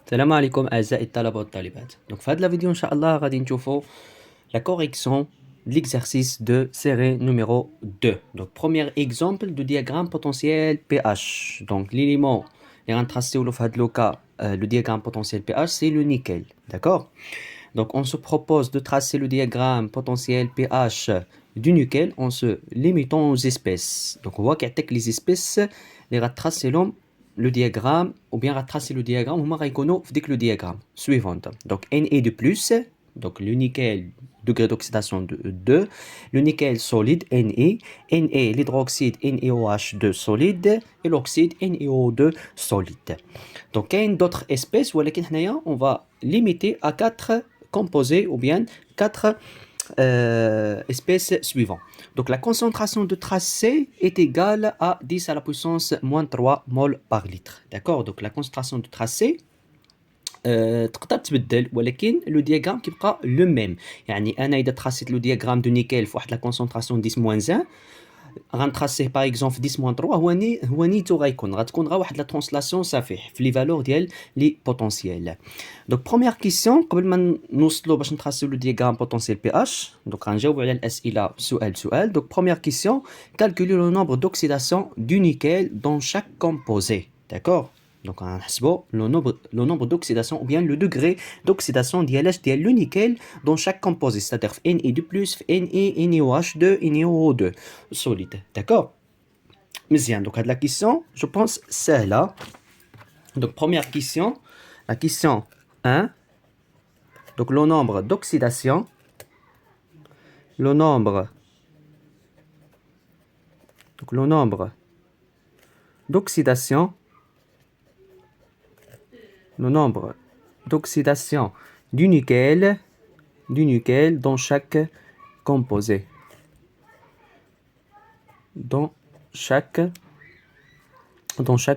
السلام عليكم أعزائي الطلبة والطالبات. Donc في هذه الفيديو إن شاء الله غادي نشوفوا la correction de l'exercice de série numéro 2. Donc premier exemple de diagramme potentiel pH. Donc l'élément اللي غنتراسيولو في هذا le cas le diagramme potentiel pH c'est le nickel, d'accord? Donc on se propose de tracer le diagramme potentiel pH du nickel en se limitant aux espèces. Donc on voit qu'il y a les espèces les tracer le diagramme ou bien tracer le diagramme ou dès le diagramme suivant. Donc Na de plus, donc le nickel degré d'oxydation de 2, le nickel solide Na, l'hydroxyde NaOH2 solide et l'oxyde NaO2 solide. Donc il y a d'autres espèces où on va limiter à 4 composés ou bien 4 espèces suivantes. Donc la concentration de tracé est égale à 10 à la puissance moins 3 mol par litre. D'accord? Donc la concentration de tracé تقدر تبدل ولكن لو دياغرام كيبقى لو ميم. يعني انا اذا تراسيت لو دياغرام دو نيكل في واحد لا كونسونطراسيون 10 1 غنتراسيه باغ اكزومبل في 10 3 هو نيتو غتكون غير واحد لا ترانسلاسيون صافي في لي فالور ديال لي بوتونسييل. دونك بروميير كيسيون قبل ما نوصلوا باش نتراسيو لو دياغرام بوتونسييل بي اش. دونك غنجاوبوا على الاسئله سؤال بسؤال. دونك بروميير كيسيون calculer le nombre d'oxydation du nickel dans chaque composé. D'accord? Donc on a le nombre d'oxydation ou bien le degré d'oxydation ديال le nickel dans chaque composé, c'est-à-dire Na+, Na, NaOH2, NaO2 solide. D'accord? Bien, donc la question, je pense, c'est là. Donc première question, la question 1. Donc le nombre d'oxydation, le nombre d'oxydation, le nombre d'oxydation du nickel dans chaque composé. Dans chaque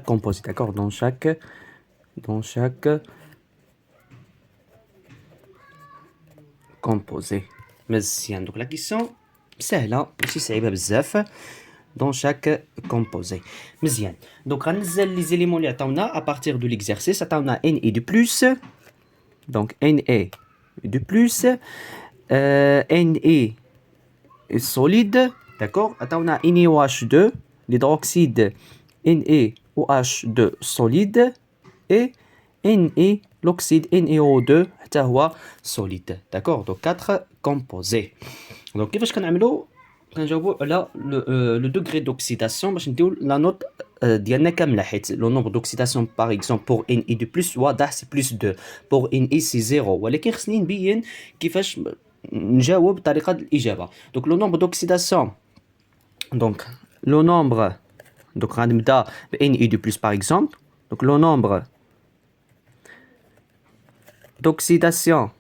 composé, d'accord? Dans chaque composé. مزيان. Donc la question سهلة ماشي صعيبة بزاف. Dans chaque composé. مزيان. Donc غنزل les éléments اللي عطاونا à partir de l'exercice. عطاونا Na de plus. Donc Na de plus. Na solide. D'accord? عطاونا NaOH2, l'hydroxyde NaOH2 solide et Na l'oxyde NaO2 حتى هو solide. D'accord? Donc 4 composés. Donc كيفاش كنعملوا كنجاوبوا على le degré d'oxydation باش نديو la note ديالنا كامله حيت le nombre d'oxydation par exemple pour Na de plus واضح c'est plus 2 pour Na c'est 0 ولكن خصني نبين كيفاش نجاوب بطريقه الاجابه. Donc le nombre d'oxydation donc le nombre donc غنبدا ب Na de plus par exemple. Donc le nombre d'oxydation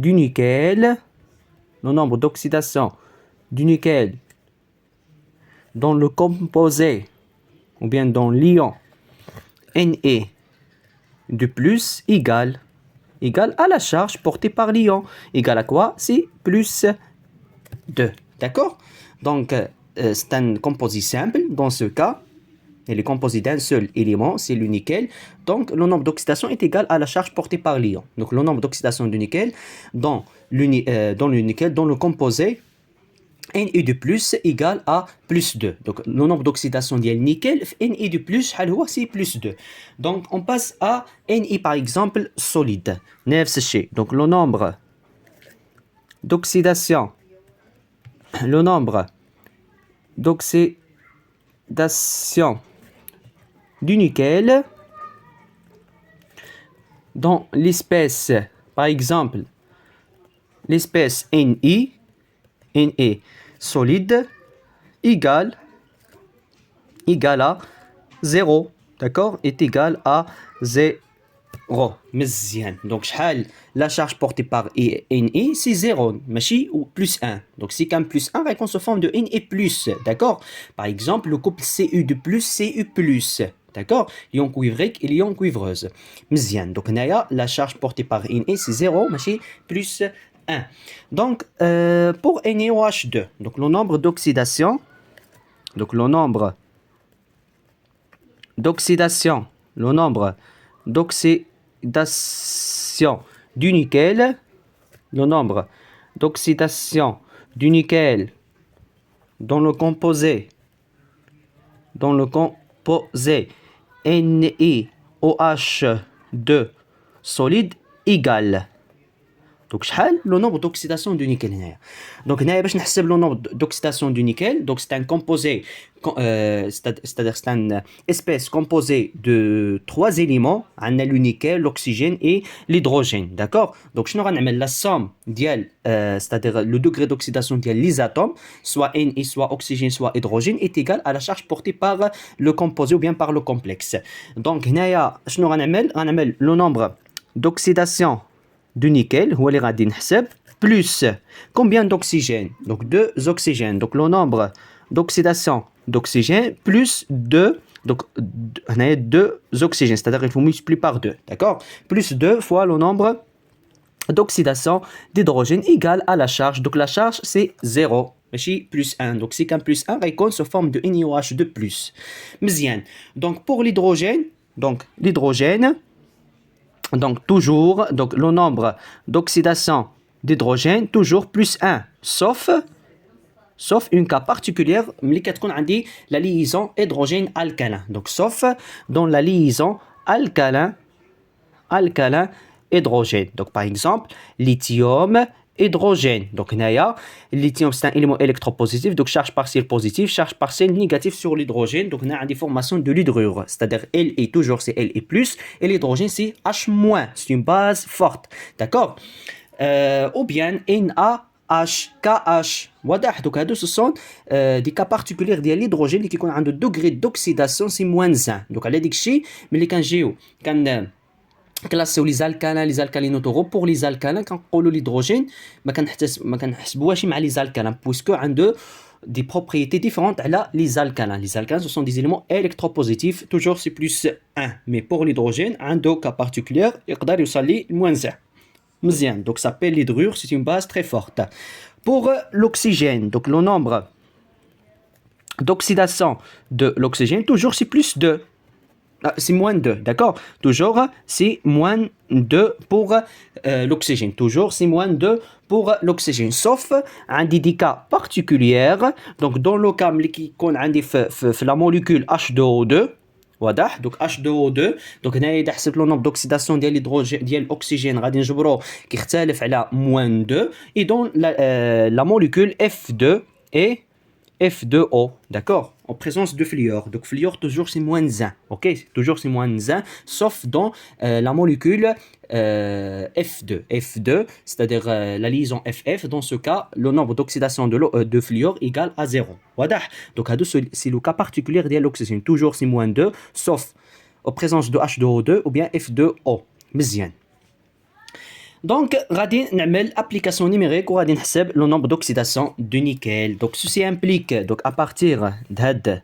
du nickel, le nombre d'oxydation du nickel dans le composé ou bien dans l'ion Na de plus égale à la charge portée par l'ion. Égale à quoi? C'est plus 2. D'accord? Donc c'est un composé simple dans ce cas. Elle est composée d'un seul élément, c'est le nickel. Donc, le nombre d'oxydation est égal à la charge portée par l'ion. Donc, le nombre d'oxydation du nickel dans le nickel, dans le composé Na de plus égale à plus 2. Donc, le nombre d'oxydation du nickel, Na de plus, c'est plus 2. Donc, on passe à Na par exemple solide. Donc, le nombre d'oxydation du nickel dans l'espèce, par exemple, l'espèce Na solide égale à 0, d'accord? Est égal à 0. مزيان. Donc شحال la charge portée par Na c'est 0 ماشي ou plus 1. Donc si كان plus 1 غيكون sous forme de Na plus, d'accord? Par exemple le couple Cu de plus Cu plus, d'accord? Ion cuivrique et l'ion cuivreuse. مزيان. Donc هنايا la charge portée par Na c'est 0 ماشي plus 1. Donc pour NaOH2, donc le nombre d'oxydation, donc le nombre d'oxydation, le nombre d'oxydation du nickel, le nombre d'oxydation du nickel dans le composé NiOH2 solide égale. Donc, شحال le nombre d'oxydation du nickel هنايا. Donc, هنايا باش نحسب le nombre d'oxydation du nickel. Donc, c'est un composé, c'est-à-dire c'est une espèce composée de 3 éléments. On a le nickel, l'oxygène et l'hydrogène. D'accord? Donc, شنو غنعمل la somme ديال c'est-à-dire le degré d'oxydation ديال les atomes, soit Na, soit oxygène, soit hydrogène, est égal à la charge portée par le composé ou bien par le complexe. Donc, هنايا شنو غنعمل le nombre d'oxydation du nickel, هو اللي غادي نحسب, plus combien d'oxygène? Donc 2 oxygènes. Donc le nombre d'oxydation d'oxygène plus 2, donc 2 oxygènes, c'est-à-dire qu'il faut multiplier par 2, d'accord? Plus 2 fois le nombre d'oxydation d'hydrogène égale à la charge. Donc la charge c'est 0. ماشي plus 1. Donc si qu'un plus 1 غيكون sous forme de NiOH2+. مزيان. Donc pour l'hydrogène, donc toujours, donc le nombre d'oxydation d'hydrogène toujours plus 1, sauf une cas particulière, ملي كتكون عندي la liaison hydrogène alcalin. Donc sauf dans la liaison alcalin hydrogène. Donc par exemple lithium hydrogène. Donc هنايا lithium c'est un élément électropositif, donc charge partielle positive, charge partielle négative sur l'hydrogène. Donc on a des formations de l'hydrure, c'est-à-dire La toujours c'est La+, et l'hydrogène c'est H-, c'est une base forte, d'accord? Ou bien NaH, KH. واضح. Donc هادو ce sont des cas particuliers ديال l'hydrogène اللي كيكون عنده degré d'oxydation c'est -1. Donc على ديك الشيء ملي كنجيو كلاسيو لي زالكالينوتورو. بور لي زالكالين كنقولوا l'hydrogène ما كنحسبوهاش مع لي زالكالين بويسكو عنده des propriétés différentes على les alcalins. Les alcalins, ce sont des éléments électropositifs. Toujours, c'est plus 1. Mais pour l'hydrogène, un cas particulier, يقدر يوصل لي -1. مزيان. Donc, ça s'appelle l'hydrure. C'est une base très forte. Pour l'oxygène, donc le nombre d'oxydation de l'oxygène, toujours, c'est plus 2. C'est -2, d'accord? Toujours, c'est -2 pour l'oxygène. Toujours, c'est -2 pour l'oxygène. Sauf des cas particuliers. Donc, dans le cas qui est la molécule H2O2, واضح. Donc H2O2. Donc هنايا إذا حسبت le nombre d'oxydation ديال l'hydrogène ديال الأكسجين غادي نجبروه كيختلف على -2. Et dans la molécule F2 et F2O, d'accord, en présence de fluor. Donc fluor toujours c'est -1, ok, toujours c'est -1, sauf dans la molécule F2, c'est-à-dire la liaison FF. Dans ce cas, le nombre d'oxydation de fluor égale à 0. واضح. Donc c'est le cas particulier de l'oxygène. Toujours c'est -2, sauf en présence de H2O2 ou bien F2O. مزيان. Donc, غادي نعمل application numérique وغادي نحسب le nombre d'oxydation du nickel. Donc, ceci implique, donc à partir de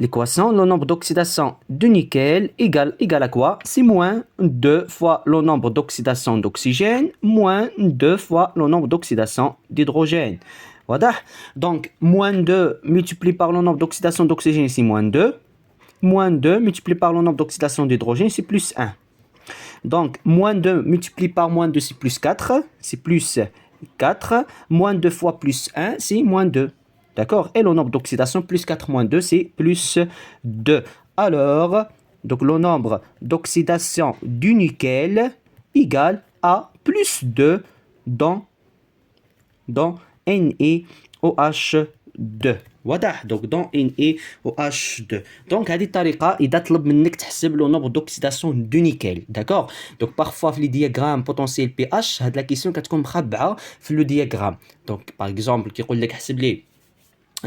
l'équation, le nombre d'oxydation du nickel égale à quoi? C'est -2 fois le nombre d'oxydation d'oxygène, -2 fois le nombre d'oxydation d'hydrogène. Voilà. Donc, -2 multiplié par le nombre d'oxydation d'oxygène, c'est -2. -2 multiplié par le nombre d'oxydation d'hydrogène, c'est +1. Donc, -2 multiplié par -2, c'est +4. C'est +4. -2 fois +1, c'est -2. D'accord? Et le nombre d'oxydation, +4 -2, c'est +2. Alors, donc le nombre d'oxydation du nickel égale à +2 dans NiOH2. واضح. donc dans NiOH2. donc هذه الطريقه اذا طلب منك تحسب لو نومبر دوكسيداسيون دو نيكل. داكور. دونك بارفوا في لي دياغرام بوتونسييل بي اش هاد لا كيسيون كتكون مخبعه في لو دياغرام. دونك باغ اكزومبل كيقول لك حسب لي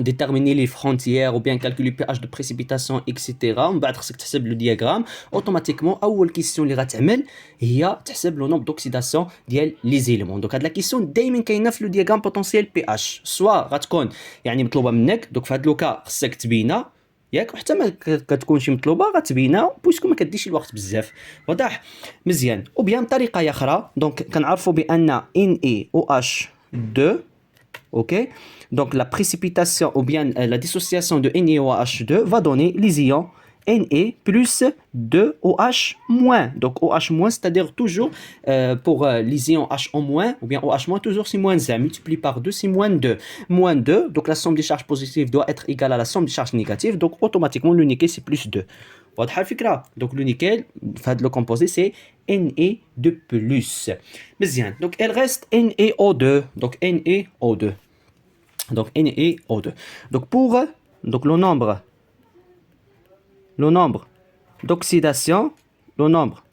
déterminer les frontières ou bien calculer le pH de précipitation etc. ومن بعد خصك تحسب لو دياغرام اوتوماتيكمون. اول كيسيون اللي غتعمل هي تحسب لو نومبر دوكسيداسيون ديال لي زيليمون. دونك هاد لا كيسيون دائما كاينه في لو دياغرام بوتونسييل بي اش. سوا غتكون يعني مطلوبه منك، دونك في هاد لوكا خصك تبينها ياك، وحتى ما كتكونش مطلوبه غتبينها بويسكو ما كديش الوقت بزاف. واضح. مزيان. او بيان طريقه اخرى، دونك كنعرفوا بان NiOH2 ok. Donc la précipitation ou bien la dissociation de NiOH2 va donner les ions Na plus 2OH moins. Donc OH moins, c'est-à-dire toujours pour les ions H en moins, ou bien OH moins, toujours c'est moins 1. Multiplié par 2, c'est moins 2. Moins 2, donc la somme des charges positives doit être égale à la somme des charges négatives. Donc automatiquement, le nickel, c'est plus 2. Donc le nickel, le composé, c'est Na2+. Mais bien, donc elle reste NaO2. Donc NaO2. Donc NaO2. Donc pour donc le nombre d'oxydation, le nombre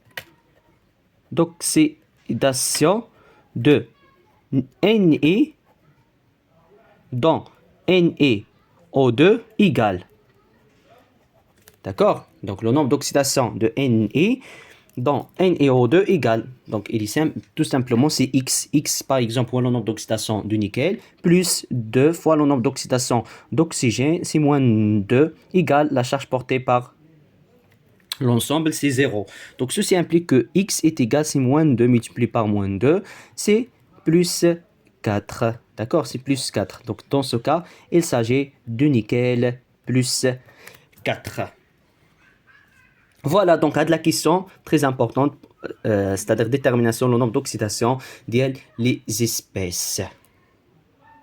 d'oxydation de Na dans NaO2 égale. D'accord? Donc le nombre d'oxydation de Na dans NaO2 égale. Donc il est tout simplement c'est X. X par exemple le nombre d'oxydation du nickel plus 2 fois le nombre d'oxydation d'oxygène, c'est moins 2 égale la charge portée par l'ensemble, c'est 0. Donc ceci implique que X est égal, c'est moins 2 multiplié par moins 2, c'est plus 4. D'accord? C'est plus 4. Donc dans ce cas, il s'agit du nickel plus 4. Voilà, donc à de la question très importante, c'est-à-dire détermination le nombre d'oxydation des espèces.